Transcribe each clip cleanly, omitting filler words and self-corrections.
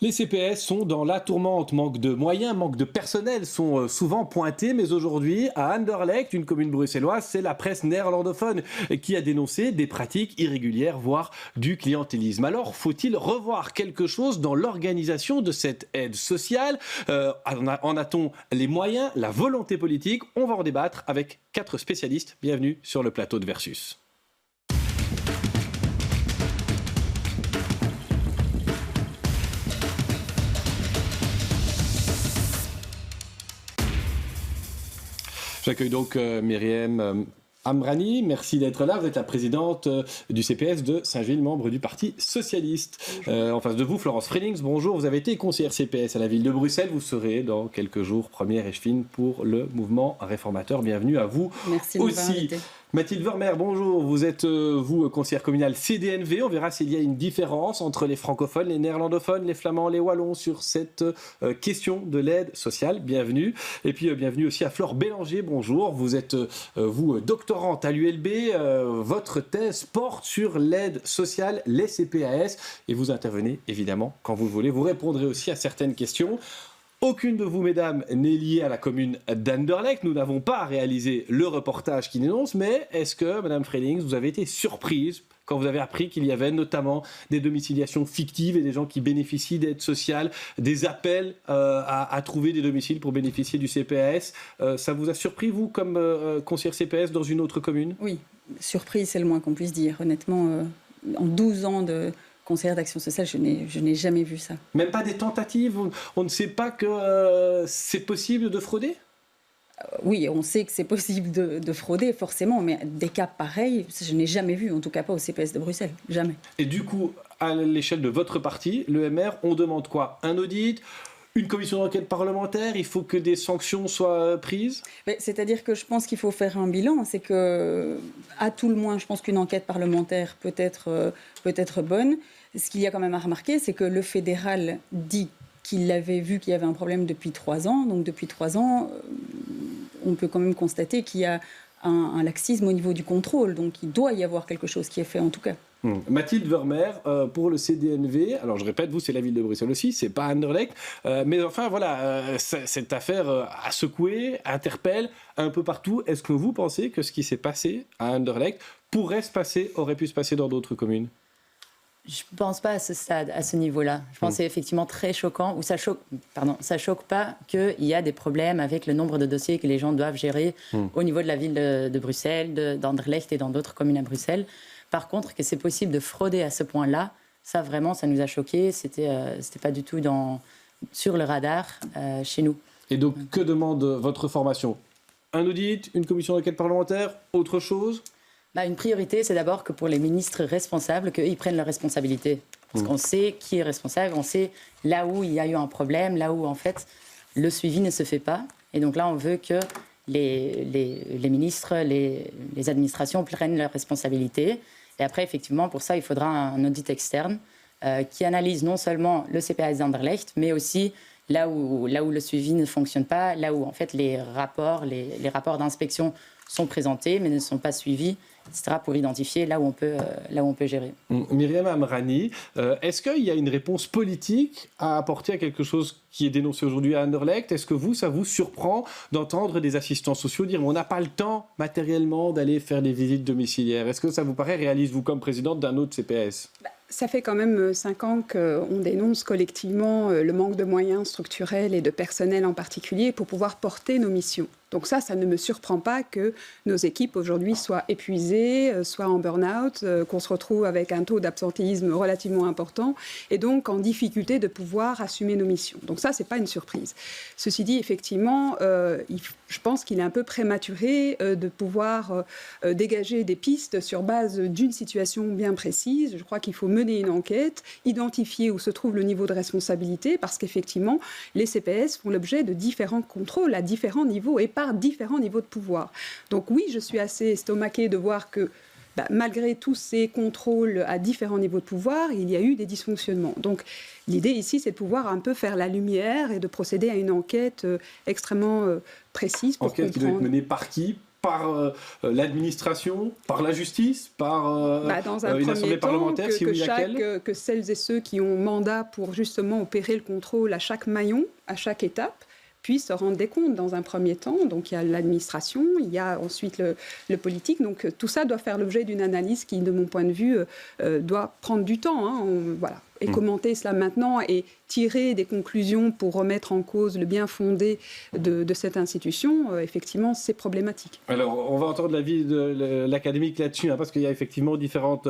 Les CPS sont dans la tourmente, manque de moyens, manque de personnel sont souvent pointés, mais aujourd'hui, à Anderlecht, une commune bruxelloise, c'est la presse néerlandophone qui a dénoncé des pratiques irrégulières, voire du clientélisme. Alors, faut-il revoir quelque chose dans l'organisation de cette aide sociale ? En a-t-on les moyens, la volonté politique ? On va en débattre avec 4 spécialistes. Bienvenue sur le plateau de Versus. J'accueille donc Myriam Amrani, merci d'être là. Vous êtes la présidente du CPS de Saint-Gilles, membre du Parti Socialiste. En face de vous, Florence Frelings, bonjour. Vous avez été conseillère CPS à la ville de Bruxelles. Vous serez dans quelques jours première échevine pour le mouvement réformateur. Bienvenue à vous. Merci de m'avoir invité. Mathilde Vermeer, bonjour. Vous êtes, vous, conseillère communale CDNV. On verra s'il y a une différence entre les francophones, les néerlandophones, les flamands, les wallons sur cette question de l'aide sociale. Bienvenue. Et puis, bienvenue aussi à Flore Bélanger. Bonjour. Vous êtes, vous, doctorante à l'ULB. Votre thèse porte sur l'aide sociale, les CPAS. Et vous intervenez, évidemment, quand vous le voulez. Vous répondrez aussi à certaines questions. Aucune de vous, mesdames, n'est liée à la commune d'Anderlecht. Nous n'avons pas réalisé le reportage qui dénonce, mais est-ce que, madame Frelings, vous avez été surprise quand vous avez appris qu'il y avait notamment des domiciliations fictives et des gens qui bénéficient d'aide sociale, des appels à trouver des domiciles pour bénéficier du CPAS. Ça vous a surpris, vous, comme conseillère CPS dans une autre commune ? Oui, surprise, c'est le moins qu'on puisse dire. Honnêtement, en 12 ans de conseillère d'action sociale, je n'ai jamais vu ça. Même pas des tentatives ? On ne sait pas que c'est possible de frauder ? Oui, on sait que c'est possible de frauder, forcément, mais des cas pareils, je n'ai jamais vu, en tout cas pas au CPS de Bruxelles, jamais. Et du coup, à l'échelle de votre parti, le MR, on demande quoi ? Un audit ? Une commission d'enquête parlementaire, il faut que des sanctions soient prises ? C'est-à-dire que je pense qu'il faut faire un bilan. C'est que, à tout le moins, je pense qu'une enquête parlementaire peut être bonne. Ce qu'il y a quand même à remarquer, c'est que le fédéral dit qu'il avait vu qu'il y avait un problème depuis 3 ans. Donc depuis 3 ans, on peut quand même constater qu'il y a un laxisme au niveau du contrôle. Donc il doit y avoir quelque chose qui est fait en tout cas. Mathilde Vermeer, pour le CDNV, alors je répète, vous c'est la ville de Bruxelles aussi, c'est pas Anderlecht, mais enfin voilà, cette affaire a secoué, interpelle un peu partout. Est-ce que vous pensez que ce qui s'est passé à Anderlecht aurait pu se passer dans d'autres communes ? Je ne pense pas à ce stade, à ce niveau-là. Je pense que c'est effectivement très choquant, ou ça choque pas qu'il y a des problèmes avec le nombre de dossiers que les gens doivent gérer au niveau de la ville de Bruxelles, d'Anderlecht et dans d'autres communes à Bruxelles. Par contre, que c'est possible de frauder à ce point-là, ça vraiment, ça nous a choqués. C'était pas du tout sur le radar chez nous. Et donc, que demande votre formation ? Un audit, une commission d'enquête parlementaire, autre chose ? Une priorité, c'est d'abord que pour les ministres responsables, qu'ils prennent leurs responsabilités. Parce qu'on sait qui est responsable, on sait là où il y a eu un problème, là où en fait le suivi ne se fait pas. Et donc là, on veut que les ministres, les administrations prennent leurs responsabilités. Et après, effectivement, pour ça, il faudra un audit externe qui analyse non seulement le CPAS d'Anderlecht, mais aussi là où le suivi ne fonctionne pas, là où en fait les rapports d'inspection sont présentés mais ne sont pas suivis, etc., pour identifier là où on peut gérer. Myriam Amrani, est-ce qu'il y a une réponse politique à apporter à quelque chose qui est dénoncé aujourd'hui à Anderlecht ? Est-ce que ça vous surprend d'entendre des assistants sociaux dire on n'a pas le temps matériellement d'aller faire des visites domiciliaires ? Est-ce que ça vous paraît réaliste, vous, comme présidente d'un autre CPS ? Ça fait quand même 5 ans qu'on dénonce collectivement le manque de moyens structurels et de personnel en particulier pour pouvoir porter nos missions. Donc ça ne me surprend pas que nos équipes aujourd'hui soient épuisées, soient en burn-out, qu'on se retrouve avec un taux d'absentéisme relativement important et donc en difficulté de pouvoir assumer nos missions. Donc ça, c'est pas une surprise. Ceci dit, effectivement, je pense qu'il est un peu prématuré de pouvoir dégager des pistes sur base d'une situation bien précise. Je crois qu'il faut mener une enquête, identifier où se trouve le niveau de responsabilité, parce qu'effectivement, les CPS font l'objet de différents contrôles à différents niveaux et par différents niveaux de pouvoir. Donc oui, je suis assez estomaquée de voir que malgré tous ces contrôles à différents niveaux de pouvoir, il y a eu des dysfonctionnements. Donc l'idée ici, c'est de pouvoir un peu faire la lumière et de procéder à une enquête extrêmement précise pour enquête comprendre. qui doit être menée par qui ? par l'administration, par la justice, par dans un une assemblée premier temps, parlementaire, si oui, laquelle que celles et ceux qui ont mandat pour justement opérer le contrôle à chaque maillon, à chaque étape, puissent se rendre des comptes dans un premier temps. Donc il y a l'administration, il y a ensuite le politique. Donc tout ça doit faire l'objet d'une analyse qui, de mon point de vue, doit prendre du temps. Voilà. Et commenter cela maintenant et tirer des conclusions pour remettre en cause le bien fondé de cette institution, effectivement, c'est problématique. Alors, on va entendre l'avis de l'académique là-dessus, parce qu'il y a effectivement différents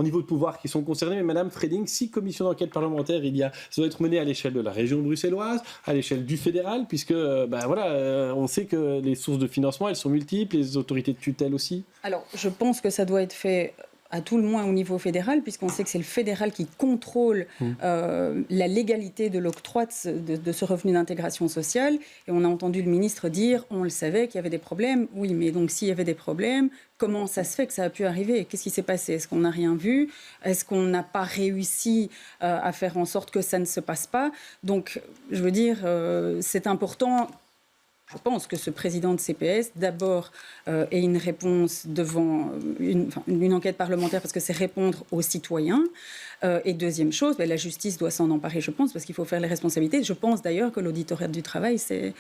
niveaux de pouvoir qui sont concernés. Mais Madame Freding, 6 commissions d'enquête parlementaires, ça doit être mené à l'échelle de la région bruxelloise, à l'échelle du fédéral, puisque on sait que les sources de financement, elles sont multiples, les autorités de tutelle aussi. Alors, je pense que ça doit être fait à tout le moins au niveau fédéral, puisqu'on sait que c'est le fédéral qui contrôle la légalité de l'octroi de ce revenu d'intégration sociale. Et on a entendu le ministre dire, on le savait, qu'il y avait des problèmes. Oui, mais donc s'il y avait des problèmes, comment ça se fait que ça a pu arriver? Qu'est-ce qui s'est passé? Est-ce qu'on n'a rien vu? Est-ce qu'on n'a pas réussi à faire en sorte que ça ne se passe pas? Donc, je veux dire, c'est important. Je pense que ce président de CPS, d'abord, ait une réponse devant une enquête parlementaire, parce que c'est répondre aux citoyens. Et deuxième chose, la justice doit s'en emparer, je pense, parce qu'il faut faire les responsabilités. Je pense d'ailleurs que l'auditorat du travail s'est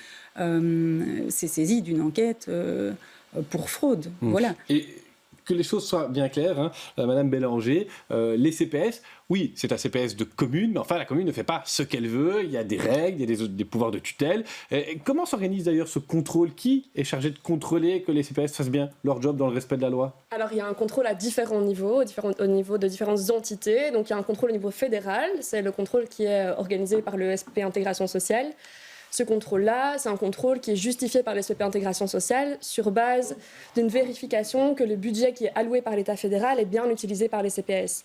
saisi d'une enquête pour fraude. Voilà. Et que les choses soient bien claires, Madame Bélanger, les CPS, oui, c'est un CPS de commune, mais enfin la commune ne fait pas ce qu'elle veut, il y a des règles, il y a des pouvoirs de tutelle. Et comment s'organise d'ailleurs ce contrôle? Qui est chargé de contrôler que les CPS fassent bien leur job dans le respect de la loi? Alors il y a un contrôle à différents niveaux, au niveau de différentes entités. Donc il y a un contrôle au niveau fédéral, c'est le contrôle qui est organisé par le SPP Intégration Sociale. Ce contrôle-là, c'est un contrôle qui est justifié par les SPP Intégration Sociale sur base d'une vérification que le budget qui est alloué par l'État fédéral est bien utilisé par les CPS.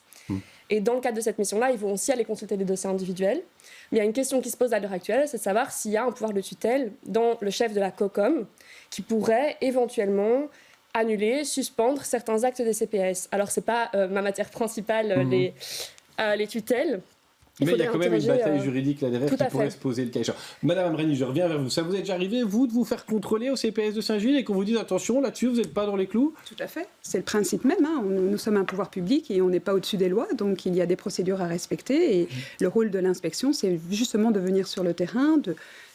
Et dans le cadre de cette mission-là, ils vont aussi aller consulter les dossiers individuels. Mais il y a une question qui se pose à l'heure actuelle, c'est de savoir s'il y a un pouvoir de tutelle dans le chef de la COCOM qui pourrait éventuellement annuler, suspendre certains actes des CPS. Alors, ce n'est pas ma matière principale, les tutelles. Mais il y a quand même une bataille juridique là derrière qui pourrait se poser le cas échéant. Madame Amrani, je reviens vers vous. Ça vous est déjà arrivé, vous, de vous faire contrôler au CPS de Saint-Gilles et qu'on vous dise attention, là-dessus, vous n'êtes pas dans les clous? Tout à fait. C'est le principe même. Nous sommes un pouvoir public et on n'est pas au-dessus des lois. Donc il y a des procédures à respecter. Et le rôle de l'inspection, c'est justement de venir sur le terrain,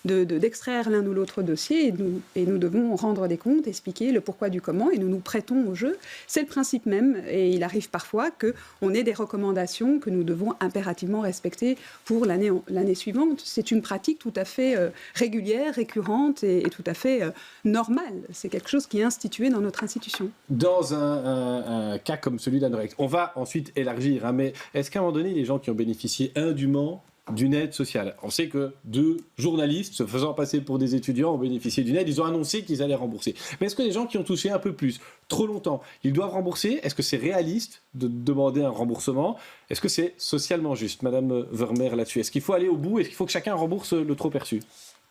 d'extraire l'un ou l'autre dossier et nous devons rendre des comptes, expliquer le pourquoi du comment et nous nous prêtons au jeu. C'est le principe même et il arrive parfois qu'on ait des recommandations que nous devons impérativement respecter pour l'année suivante. C'est une pratique tout à fait régulière, récurrente et tout à fait normale. C'est quelque chose qui est institué dans notre institution. Dans un cas comme celui d'Anorex, on va ensuite élargir, mais est-ce qu'à un moment donné, les gens qui ont bénéficié indûment d'une aide sociale. On sait que 2 journalistes, se faisant passer pour des étudiants, ont bénéficié d'une aide. Ils ont annoncé qu'ils allaient rembourser. Mais est-ce que les gens qui ont touché un peu plus, trop longtemps, ils doivent rembourser? Est-ce que c'est réaliste de demander un remboursement? Est-ce que c'est socialement juste, Madame Vermeer, là-dessus? Est-ce qu'il faut aller au bout? Est-ce qu'il faut que chacun rembourse le trop perçu?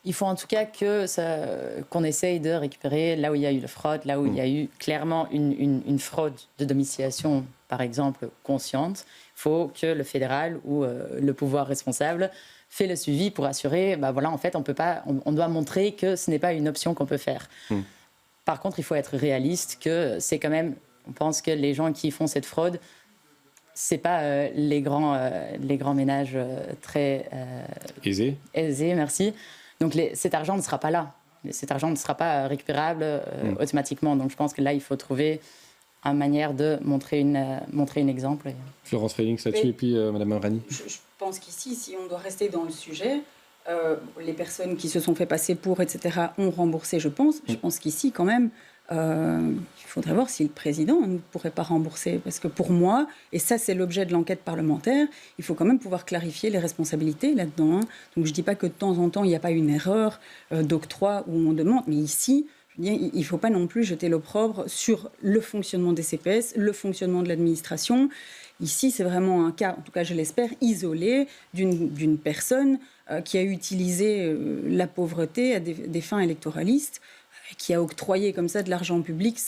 Il faut en tout cas qu'on essaye de récupérer là où il y a eu la fraude, là où il y a eu clairement une fraude de domiciliation, par exemple, consciente. Il faut que le fédéral ou le pouvoir responsable fait le suivi pour assurer, en fait, on doit montrer que ce n'est pas une option qu'on peut faire. Par contre, il faut être réaliste que c'est quand même, on pense que les gens qui font cette fraude, c'est pas les grands ménages très aisés, merci. Donc cet argent ne sera pas là. Cet argent ne sera pas récupérable automatiquement. Donc je pense que là, il faut trouver une manière de montrer un exemple. Florence Félix là-dessus et puis Madame Amrani. Je pense qu'ici, si on doit rester dans le sujet, les personnes qui se sont fait passer pour, etc., ont remboursé, je pense. Je pense qu'ici, quand même, il faudrait voir si le président ne pourrait pas rembourser. Parce que pour moi, et ça c'est l'objet de l'enquête parlementaire, il faut quand même pouvoir clarifier les responsabilités là-dedans. Donc je ne dis pas que de temps en temps, il n'y a pas une erreur d'octroi où on demande. Mais ici, je veux dire, il ne faut pas non plus jeter l'opprobre sur le fonctionnement des CPS, le fonctionnement de l'administration. Ici, c'est vraiment un cas, en tout cas je l'espère, isolé d'une personne qui a utilisé la pauvreté à des fins électoralistes. qui a octroyé comme ça de l'argent public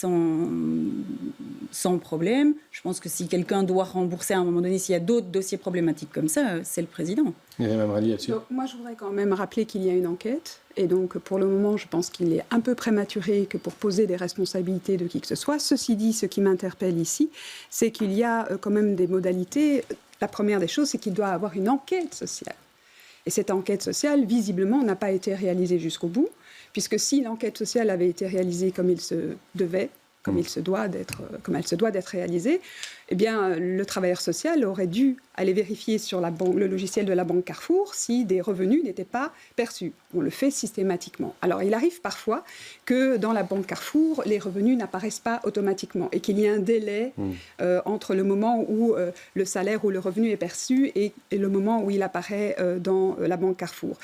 sans problème. Je pense que si quelqu'un doit rembourser à un moment donné, s'il y a d'autres dossiers problématiques comme ça, c'est le président. Il y a même Rally là-dessus. Donc, moi, je voudrais quand même rappeler qu'il y a une enquête. Et donc, pour le moment, je pense qu'il est un peu prématuré que pour poser des responsabilités de qui que ce soit. Ceci dit, ce qui m'interpelle ici, c'est qu'il y a quand même des modalités. La première des choses, c'est qu'il doit y avoir une enquête sociale. Et cette enquête sociale, visiblement, n'a pas été réalisée jusqu'au bout, puisque si l'enquête sociale avait été réalisée comme il se devait, comme elle se doit d'être réalisée, eh bien, le travailleur social aurait dû aller vérifier sur le logiciel de la banque Carrefour si des revenus n'étaient pas perçus. On le fait systématiquement. Alors, il arrive parfois que dans la banque Carrefour, les revenus n'apparaissent pas automatiquement et qu'il y ait un délai entre le moment où le salaire ou le revenu est perçu et le moment où il apparaît dans la banque Carrefour.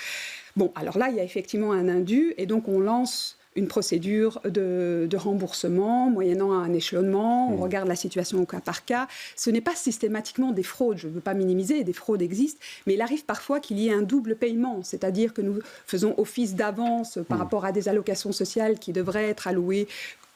Bon, alors là, il y a effectivement un indu et donc on lance une procédure de remboursement, moyennant un échelonnement. On regarde la situation au cas par cas. Ce n'est pas systématiquement des fraudes, je ne veux pas minimiser, des fraudes existent, mais il arrive parfois qu'il y ait un double paiement, c'est-à-dire que nous faisons office d'avance par rapport à des allocations sociales qui devraient être allouées,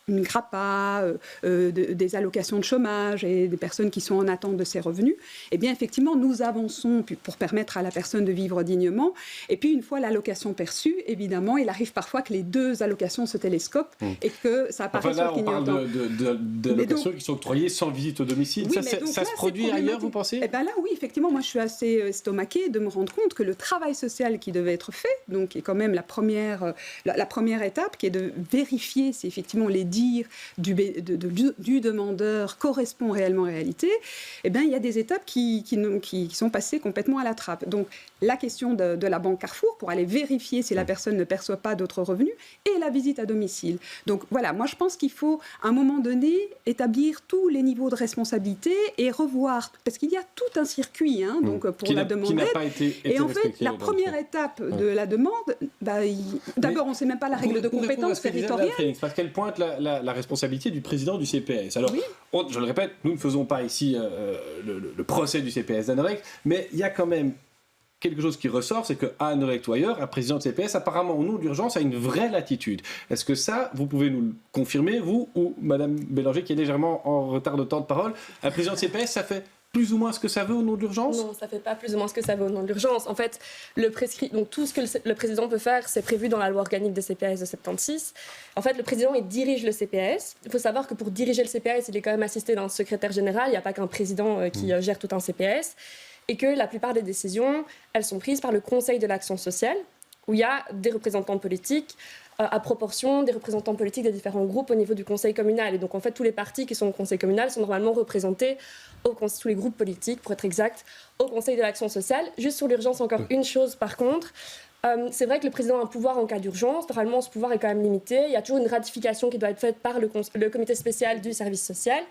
une CRAPA, des allocations de chômage et des personnes qui sont en attente de ces revenus, eh bien, effectivement, nous avançons pour permettre à la personne de vivre dignement. Et puis, une fois l'allocation perçue, évidemment, il arrive parfois que les deux allocations se télescopent et que ça apparaît sur le clignotant. On parle d'allocations qui sont octroyées sans visite au domicile. Oui, ça se produit ailleurs, vous pensez ? Eh bien là, oui, effectivement, moi, je suis assez estomaquée de me rendre compte que le travail social qui devait être fait, donc, qui est quand même la première étape, qui est de vérifier si, effectivement, les du demandeur correspond réellement à la réalité, eh bien, il y a des étapes qui sont passées complètement à la trappe. Donc, la question de la banque Carrefour, pour aller vérifier si la personne ne perçoit pas d'autres revenus, et la visite à domicile. Donc, voilà, moi, je pense qu'il faut, à un moment donné, établir tous les niveaux de responsabilité et revoir, parce qu'il y a tout un circuit donc, pour la demande d'aide. Et en fait, la première étape de la demande, d'abord, on ne sait même pas la règle de compétence territoriale. Parce qu'elle pointe la responsabilité du président du CPS. Alors, je le répète, nous ne faisons pas ici le procès du CPS d'Annerlecht, mais il y a quand même quelque chose qui ressort, c'est qu'à Annerlecht ou ailleurs, un président de CPS, apparemment au nom d'urgence, a une vraie latitude. Est-ce que ça, vous pouvez nous le confirmer, vous ou Madame Bélanger, qui est légèrement en retard de temps de parole, un président de CPS, ça fait plus ou moins ce que ça veut au nom de l'urgence ? Non, ça ne fait pas plus ou moins ce que ça veut au nom de l'urgence. En fait, donc tout ce que le président peut faire, c'est prévu dans la loi organique des CPS de 76. En fait, le président, il dirige le CPS. Il faut savoir que pour diriger le CPS, il est quand même assisté d'un secrétaire général. Il n'y a pas qu'un président qui gère tout un CPS. Et que la plupart des décisions, elles sont prises par le Conseil de l'action sociale, où il y a des représentants politiques à proportion des représentants politiques des différents groupes au niveau du conseil communal. Et donc, en fait, tous les partis qui sont au conseil communal sont normalement représentés, tous les groupes politiques, pour être exact, au conseil de l'action sociale. Juste sur l'urgence, encore une chose, par contre. C'est vrai que le président a un pouvoir en cas d'urgence. Normalement, ce pouvoir est quand même limité. Il y a toujours une ratification qui doit être faite par le comité spécial du service social.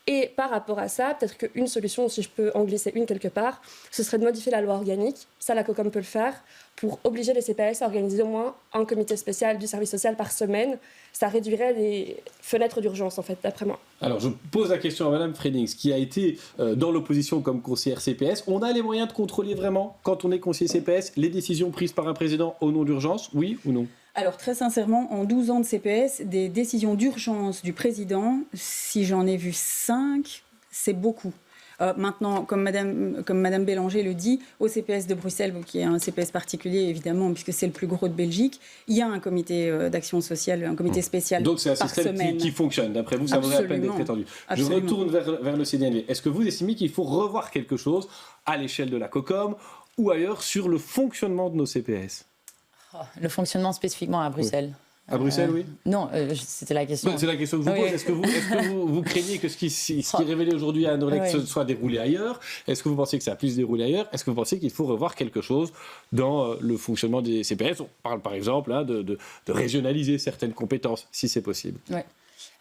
Et par rapport à ça, peut-être qu'une solution, si je peux en glisser une quelque part, ce serait de modifier la loi organique. Ça, la COCOM peut le faire, pour obliger les CPS à organiser au moins un comité spécial du service social par semaine. Ça réduirait les fenêtres d'urgence, en fait, d'après moi. Alors, je pose la question à Madame Freenings, qui a été dans l'opposition comme conseillère CPS. On a les moyens de contrôler vraiment, quand on est conseiller CPS, les décisions prises par un président au nom d'urgence, oui ou non ? Alors, très sincèrement, en 12 ans de CPS, des décisions d'urgence du président, si j'en ai vu 5, c'est beaucoup. Maintenant, comme Madame Bélanger le dit, au CPS de Bruxelles, qui est un CPS particulier, évidemment, puisque c'est le plus gros de Belgique, il y a un comité d'action sociale, un comité spécial par semaine. Donc, c'est un système qui fonctionne. D'après vous, ça vaudrait la peine d'être étendu. Absolument. Je retourne vers le CDNV. Est-ce que vous estimez qu'il faut revoir quelque chose à l'échelle de la COCOM ou ailleurs sur le fonctionnement de nos CPS ? Le fonctionnement spécifiquement à Bruxelles. Oui. À Bruxelles, oui. Non, c'était la question. C'est la question que je vous pose. Est-ce que vous craignez que ce qui est révélé aujourd'hui à Annerlecht soit déroulé ailleurs ? Est-ce que vous pensez que ça a pu se dérouler ailleurs ? Est-ce que vous pensez qu'il faut revoir quelque chose dans le fonctionnement des CPS ? On parle par exemple de régionaliser certaines compétences, si c'est possible. Oui.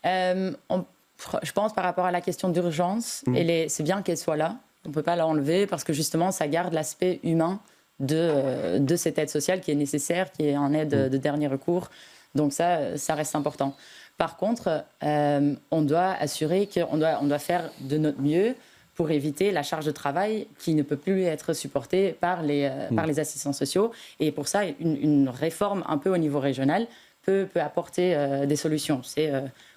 Je pense par rapport à la question d'urgence, c'est bien qu'elle soit là. On ne peut pas l'enlever parce que justement, ça garde l'aspect humain de cette aide sociale qui est nécessaire, qui est en aide de dernier recours. Donc ça reste important. Par contre, on doit assurer qu'on doit faire de notre mieux pour éviter la charge de travail qui ne peut plus être supportée par les assistants sociaux. Et pour ça, une réforme un peu au niveau régional peut apporter des solutions. C'est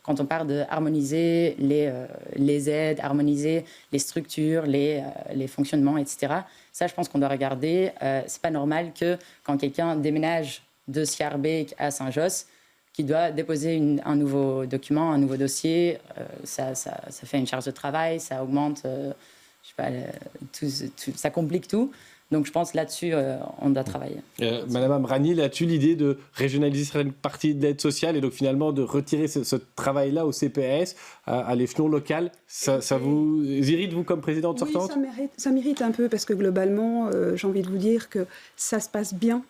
quand on parle d'harmoniser les aides, harmoniser les structures, les fonctionnements, etc. Ça, je pense qu'on doit regarder. C'est pas normal que quand quelqu'un déménage de Schaerbeek à Saint-Josse, qu'il doit déposer un nouveau document, un nouveau dossier, ça fait une charge de travail, ça augmente, je sais pas, ça complique tout. Donc je pense là-dessus, on doit travailler. Madame Amrani, là-dessus, l'idée de régionaliser certaines parties de l'aide sociale et donc finalement de retirer ce travail-là au CPS, à l'échelon local, ça vous irrite, vous, comme présidente sortante ? Oui, ça m'irrite un peu parce que globalement, j'ai envie de vous dire que ça se passe bien.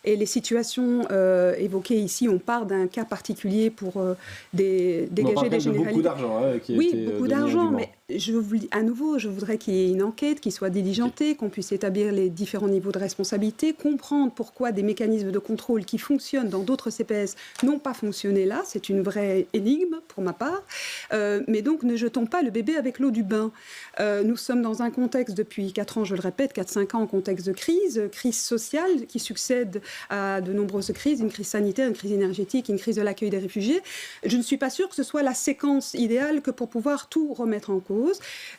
Et les situations évoquées ici, on part d'un cas particulier pour dégager des généralités. Beaucoup d'argent beaucoup d'argent, mais à nouveau, je voudrais qu'il y ait une enquête qui soit diligentée, qu'on puisse établir les différents niveaux de responsabilité, comprendre pourquoi des mécanismes de contrôle qui fonctionnent dans d'autres CPS n'ont pas fonctionné là. C'est une vraie énigme pour ma part. Mais donc, ne jetons pas le bébé avec l'eau du bain. Nous sommes dans un contexte depuis 4 ans, je le répète, 4-5 ans en contexte de crise sociale qui succède à de nombreuses crises, une crise sanitaire, une crise énergétique, une crise de l'accueil des réfugiés. Je ne suis pas sûre que ce soit la séquence idéale que pour pouvoir tout remettre en cause.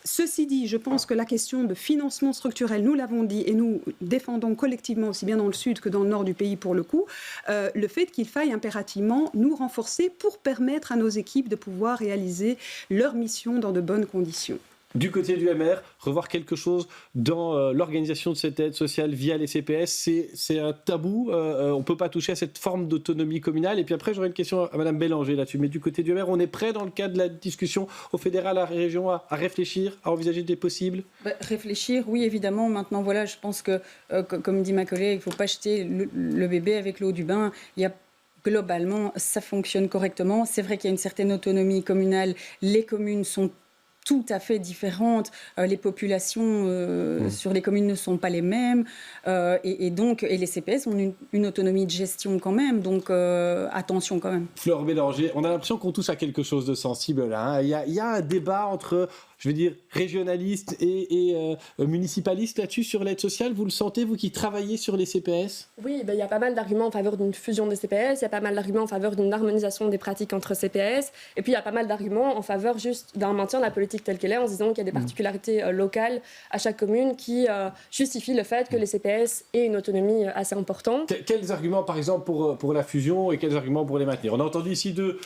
Ceci dit, je pense que la question de financement structurel, nous l'avons dit et nous défendons collectivement, aussi bien dans le sud que dans le nord du pays pour le coup, le fait qu'il faille impérativement nous renforcer pour permettre à nos équipes de pouvoir réaliser leur mission dans de bonnes conditions. Du côté du MR, revoir quelque chose dans l'organisation de cette aide sociale via les CPS, c'est un tabou. On ne peut pas toucher à cette forme d'autonomie communale. Et puis après, j'aurais une question à Mme Bélanger là-dessus. Mais du côté du MR, on est prêt, dans le cadre de la discussion au fédéral, à la région, à réfléchir, à envisager des possibles ? Réfléchir, oui, évidemment. Maintenant, voilà, je pense que, comme dit ma collègue, il ne faut pas jeter le bébé avec l'eau du bain. Globalement, ça fonctionne correctement. C'est vrai qu'il y a une certaine autonomie communale. Les communes sont tout à fait différentes. Les populations sur les communes ne sont pas les mêmes. Et les CPS ont une autonomie de gestion quand même. Donc, attention quand même. Fleur Bélanger, on a l'impression qu'on touche à quelque chose de sensible là. Il y a un débat entre, je veux dire, régionalistes et municipalistes là-dessus sur l'aide sociale. Vous le sentez, vous qui travaillez sur les CPS ? Oui, il y a pas mal d'arguments en faveur d'une fusion des CPS, il y a pas mal d'arguments en faveur d'une harmonisation des pratiques entre CPS, et puis il y a pas mal d'arguments en faveur juste d'un maintien de la politique telle qu'elle est, en se disant qu'il y a des particularités locales à chaque commune qui justifient le fait que les CPS aient une autonomie assez importante. Quels arguments, par exemple, pour la fusion et quels arguments pour les maintenir ? On a entendu ici deux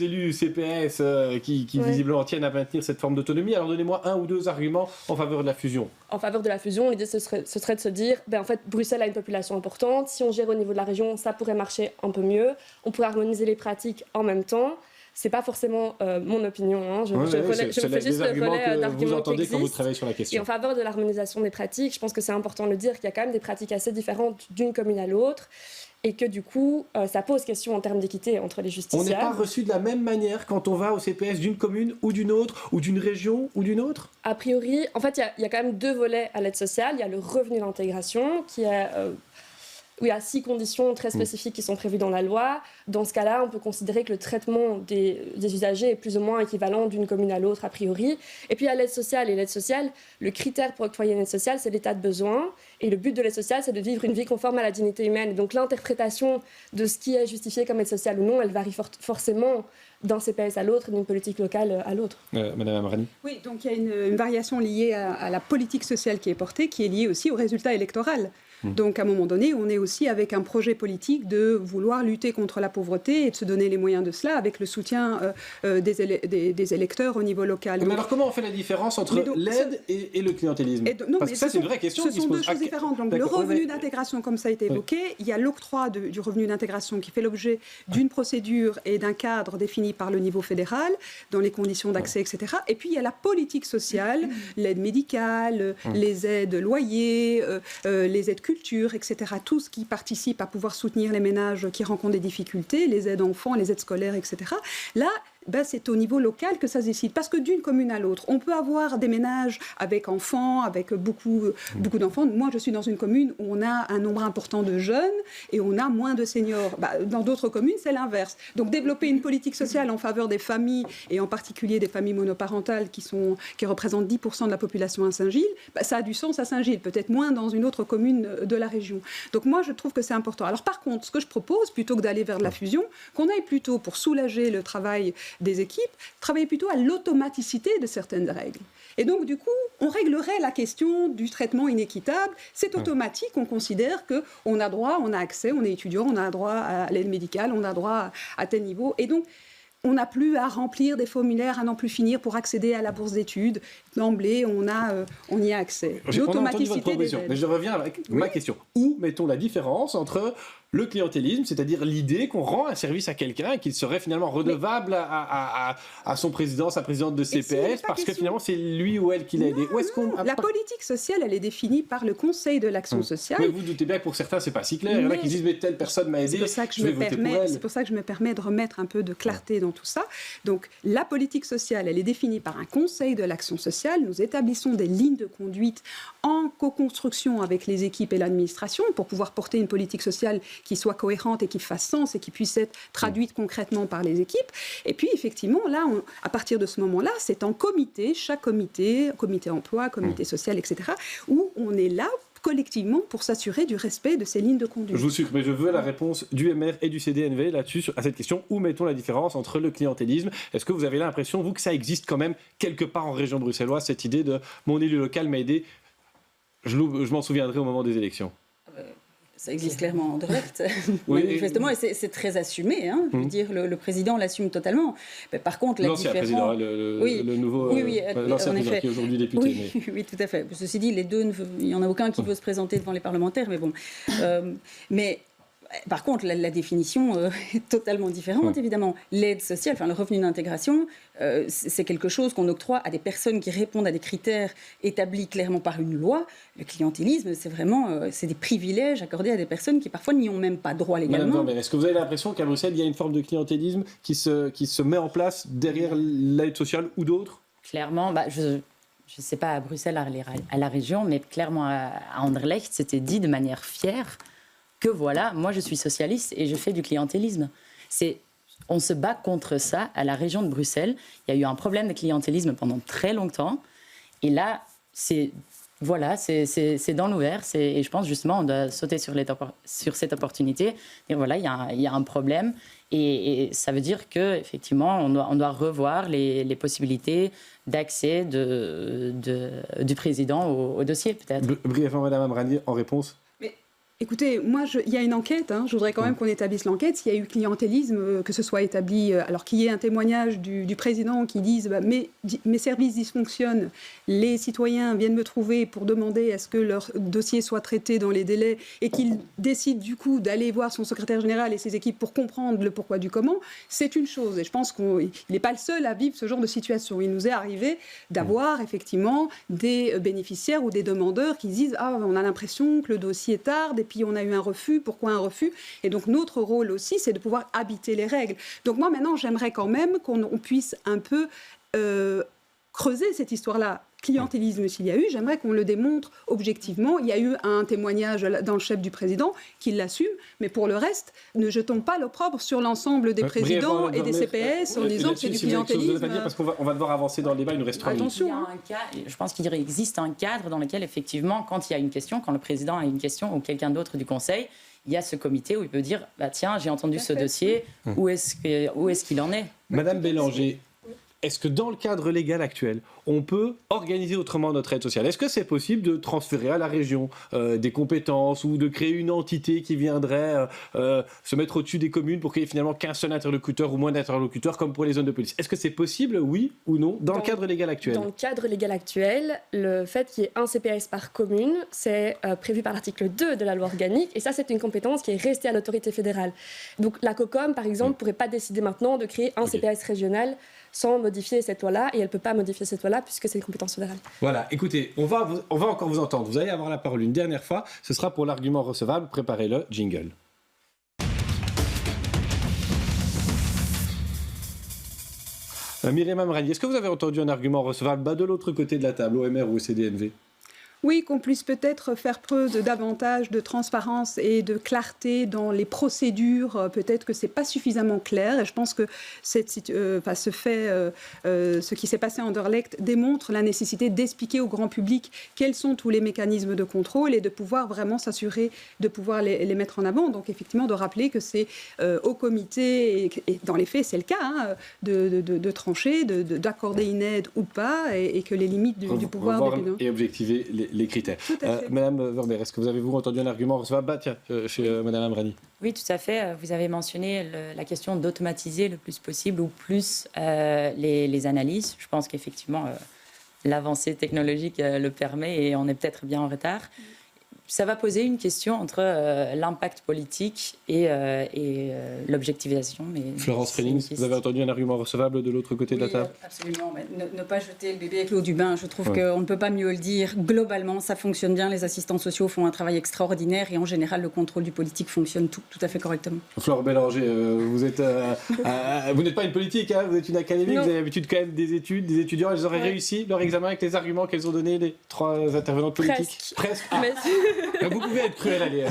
élus CPS qui visiblement tiennent à maintenir cette forme d'autonomie. Alors donnez-moi 1 ou 2 arguments en faveur de la fusion. En faveur de la fusion, l'idée ce serait de se dire, en fait, Bruxelles a une population importante. Si on gère au niveau de la région, ça pourrait marcher un peu mieux. On pourrait harmoniser les pratiques en même temps. C'est pas forcément mon opinion. Hein. Je fais juste le relais d'arguments vous entendez qui quand vous existent. travaillez sur la question. Et en faveur de l'harmonisation des pratiques, je pense que c'est important de le dire qu'il y a quand même des pratiques assez différentes d'une commune à l'autre. Et que du coup, ça pose question en termes d'équité entre les justiciables. On n'est pas reçu de la même manière quand on va au CPS d'une commune ou d'une autre, ou d'une région ou d'une autre ? A priori, en fait, il y a quand même 2 volets à l'aide sociale. Il y a le revenu d'intégration qui est... où il y a 6 conditions très spécifiques qui sont prévues dans la loi. Dans ce cas-là, on peut considérer que le traitement des usagers est plus ou moins équivalent d'une commune à l'autre, a priori. Et puis, il y a l'aide sociale. Et l'aide sociale, le critère pour octroyer une aide sociale, c'est l'état de besoin. Et le but de l'aide sociale, c'est de vivre une vie conforme à la dignité humaine. Et donc, l'interprétation de ce qui est justifié comme aide sociale ou non, elle varie forcément d'un CPS à l'autre, d'une politique locale à l'autre. Madame Amrani. Oui, donc il y a une variation liée à la politique sociale qui est portée, qui est liée aussi au résultat électoral. Donc, à un moment donné, on est aussi avec un projet politique de vouloir lutter contre la pauvreté et de se donner les moyens de cela avec le soutien des électeurs au niveau local. Mais alors, comment on fait la différence entre l'aide et le clientélisme ? Parce que ça, c'est une vraie question. Ce sont 2 choses différentes. Donc, le revenu d'intégration, comme ça a été évoqué, il y a l'octroi du revenu d'intégration qui fait l'objet d'une procédure et d'un cadre défini par le niveau fédéral, dans les conditions d'accès, etc. Et puis, il y a la politique sociale, l'aide médicale, les aides loyers, les aides culture, etc. Tout ce qui participe à pouvoir soutenir les ménages qui rencontrent des difficultés, les aides enfants, les aides scolaires, etc. Là, c'est au niveau local que ça se décide. Parce que d'une commune à l'autre, on peut avoir des ménages avec enfants, avec beaucoup d'enfants. Moi, je suis dans une commune où on a un nombre important de jeunes et on a moins de seniors. Dans d'autres communes, c'est l'inverse. Donc, développer une politique sociale en faveur des familles, et en particulier des familles monoparentales qui représentent 10% de la population à Saint-Gilles, ça a du sens à Saint-Gilles, peut-être moins dans une autre commune de la région. Donc, moi, je trouve que c'est important. Alors, par contre, ce que je propose, plutôt que d'aller vers de la fusion, qu'on aille plutôt, pour soulager le travail des équipes, travailler plutôt à l'automaticité de certaines règles. Et donc, du coup, on réglerait la question du traitement inéquitable. C'est automatique, on considère qu'on a droit, on a accès, on est étudiant, on a droit à l'aide médicale, on a droit à tel niveau. Et donc, on n'a plus à remplir des formulaires à n'en plus finir pour accéder à la bourse d'études. D'emblée, on y a accès. L'automaticité des aides. Mais je reviens avec ma question. Où mettons la différence entre le clientélisme, c'est-à-dire l'idée qu'on rend un service à quelqu'un et qu'il serait finalement redevable à son président, sa présidente de CPS, parce que finalement c'est lui ou elle qui l'a aidé. La politique sociale, elle est définie par le Conseil de l'action sociale. Mais vous doutez bien que pour certains, c'est pas si clair. Il y en a qui disent mais telle personne m'a aidé, je vais voter pour elle. C'est pour ça que je me permets de remettre un peu de clarté dans tout ça. Donc la politique sociale, elle est définie par un Conseil de l'action sociale. Nous établissons des lignes de conduite en co-construction avec les équipes et l'administration pour pouvoir porter une politique sociale qui soit cohérente et qui fasse sens et qui puisse être traduite concrètement par les équipes. Et puis, effectivement, là, à partir de ce moment-là, c'est en comité, chaque comité emploi, comité social, etc., où on est là collectivement pour s'assurer du respect de ces lignes de conduite. Je vous sucre, mais je veux la réponse du MR et du CDNV là-dessus, à cette question. Où mettons la différence entre le clientélisme ? Est-ce que vous avez l'impression, vous, que ça existe quand même quelque part en région bruxelloise, cette idée de mon élu local m'a aidé, je m'en souviendrai au moment des élections ? Ça existe clairement en direct, manifestement, et c'est très assumé. Hein. Je veux dire, le président l'assume totalement. Mais par contre, la différence... L'ancien président, le nouveau... l'ancien président qui est aujourd'hui député. Oui, tout à fait. Ceci dit, les deux, il n'y en a aucun qui veut se présenter devant les parlementaires, mais bon. Par contre, la définition est totalement différente, évidemment. L'aide sociale, le revenu d'intégration, c'est quelque chose qu'on octroie à des personnes qui répondent à des critères établis clairement par une loi. Le clientélisme, c'est des privilèges accordés à des personnes qui parfois n'y ont même pas droit légalement. Madame Vermeer, est-ce que vous avez l'impression qu'à Bruxelles, il y a une forme de clientélisme qui se met en place derrière l'aide sociale ou d'autres ? Clairement, je ne sais pas à Bruxelles, à la région, mais clairement à Anderlecht, c'était dit de manière fière que voilà, moi je suis socialiste et je fais du clientélisme. On se bat contre ça à la région de Bruxelles. Il y a eu un problème de clientélisme pendant très longtemps. Et là, c'est dans l'ouvert. Et je pense justement on doit sauter sur cette opportunité. Et voilà, il y a un problème. Et ça veut dire qu'effectivement, on doit revoir les possibilités d'accès du président au dossier, peut-être. Brièvement, Madame Amrani, en réponse. Écoutez, moi, il y a une enquête, je voudrais quand même qu'on établisse l'enquête. S'il y a eu clientélisme, que ce soit établi, alors qu'il y ait un témoignage du président qui dise mes services dysfonctionnent, les citoyens viennent me trouver pour demander à ce que leur dossier soit traité dans les délais et qu'il décide du coup d'aller voir son secrétaire général et ses équipes pour comprendre le pourquoi du comment, c'est une chose. Et je pense qu'il n'est pas le seul à vivre ce genre de situation. Il nous est arrivé d'avoir effectivement des bénéficiaires ou des demandeurs qui disent « Ah, on a l'impression que le dossier tarde et puis on a eu un refus, pourquoi un refus ?» Et donc notre rôle aussi, c'est de pouvoir habiter les règles. Donc moi maintenant, j'aimerais quand même qu'on puisse un peu creuser cette histoire-là. Clientélisme s'il y a eu, j'aimerais qu'on le démontre objectivement. Il y a eu un témoignage dans le chef du président qui l'assume, mais pour le reste, ne jetons pas l'opprobre sur l'ensemble des présidents et des CPS en disant que c'est du clientélisme. Parce qu'on va devoir avancer dans le débat, il nous reste 3 minutes. Je pense qu'il existe un cadre dans lequel, effectivement, quand il y a une question, quand le président a une question ou quelqu'un d'autre du Conseil, il y a ce comité où il peut dire tiens, j'ai entendu ce dossier, où est-ce qu'il en est ? Madame Bélanger, est-ce que dans le cadre légal actuel, on peut organiser autrement notre aide sociale ? Est-ce que c'est possible de transférer à la région des compétences ou de créer une entité qui viendrait se mettre au-dessus des communes pour qu'il n'y ait finalement qu'un seul interlocuteur ou moins d'interlocuteurs comme pour les zones de police ? Est-ce que c'est possible, oui ou non, dans le cadre légal actuel ? Dans le cadre légal actuel, le fait qu'il y ait un CPS par commune, c'est prévu par l'article 2 de la loi organique, et ça c'est une compétence qui est restée à l'autorité fédérale. Donc la COCOM, par exemple, ne pourrait pas décider maintenant de créer un CPS régional sans modifier cette loi-là, et elle ne peut pas modifier cette loi-là puisque c'est une compétence fédérale. Voilà, écoutez, on va encore vous entendre. Vous allez avoir la parole une dernière fois. Ce sera pour l'argument recevable. Préparez-le, jingle. Myriam Amrani, est-ce que vous avez entendu un argument recevable de l'autre côté de la table, OMR ou CDNV? Oui, qu'on puisse peut-être faire preuve de davantage de transparence et de clarté dans les procédures. Peut-être que c'est pas suffisamment clair. Et je pense que ce qui s'est passé à Anderlecht démontre la nécessité d'expliquer au grand public quels sont tous les mécanismes de contrôle et de pouvoir vraiment s'assurer de pouvoir les mettre en avant. Donc effectivement, de rappeler que c'est au comité, et dans les faits, c'est le cas, de trancher, d'accorder une aide ou pas, et que les limites du pouvoir des bilan. Et objectiver les critères. Madame Vermeer, est-ce que vous avez entendu un argument recevable chez Madame Amrani? Oui, tout à fait. Vous avez mentionné la question d'automatiser le plus possible ou plus les analyses. Je pense qu'effectivement, l'avancée technologique le permet et on est peut-être bien en retard. Ça va poser une question entre l'impact politique et l'objectivation. Florence Frelings, vous avez entendu un argument recevable de l'autre côté de la table? Absolument. Mais ne pas jeter le bébé avec l'eau du bain. Je trouve qu'on ne peut pas mieux le dire. Globalement, ça fonctionne bien. Les assistants sociaux font un travail extraordinaire et en général, le contrôle du politique fonctionne tout à fait correctement. Flore Bélanger, vous n'êtes pas une politique, hein, vous êtes une académique, vous avez l'habitude quand même des études, des étudiants. Elles auraient réussi leur examen avec les arguments qu'elles ont donnés, les trois intervenantes politiques? Presque. Ah. Vous pouvez être cruel, allez.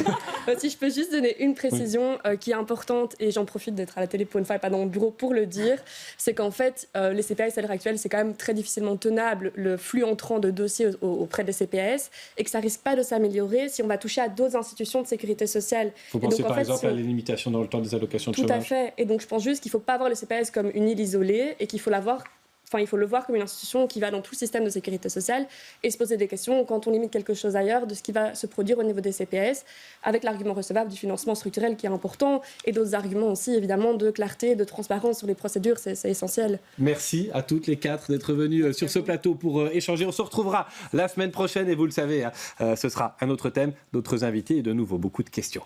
Si je peux juste donner une précision qui est importante, et j'en profite d'être à la télé pour une fois et pas dans le bureau pour le dire, c'est qu'en fait, les CPAS à l'heure actuelle, c'est quand même très difficilement tenable, le flux entrant de dossiers auprès des CPAS, et que ça risque pas de s'améliorer si on va toucher à d'autres institutions de sécurité sociale. Vous pensez par exemple à les limitations dans le temps des allocations de chômage? Tout à fait. Et donc je pense juste qu'il ne faut pas voir le CPAS comme une île isolée et qu'il faut il faut le voir comme une institution qui va dans tout le système de sécurité sociale et se poser des questions quand on limite quelque chose ailleurs de ce qui va se produire au niveau des CPAS, avec l'argument recevable du financement structurel qui est important et d'autres arguments aussi évidemment de clarté, de transparence sur les procédures, c'est essentiel. Merci à toutes les quatre d'être venues sur ce plateau pour échanger. On se retrouvera la semaine prochaine et vous le savez, ce sera un autre thème, d'autres invités et de nouveau beaucoup de questions.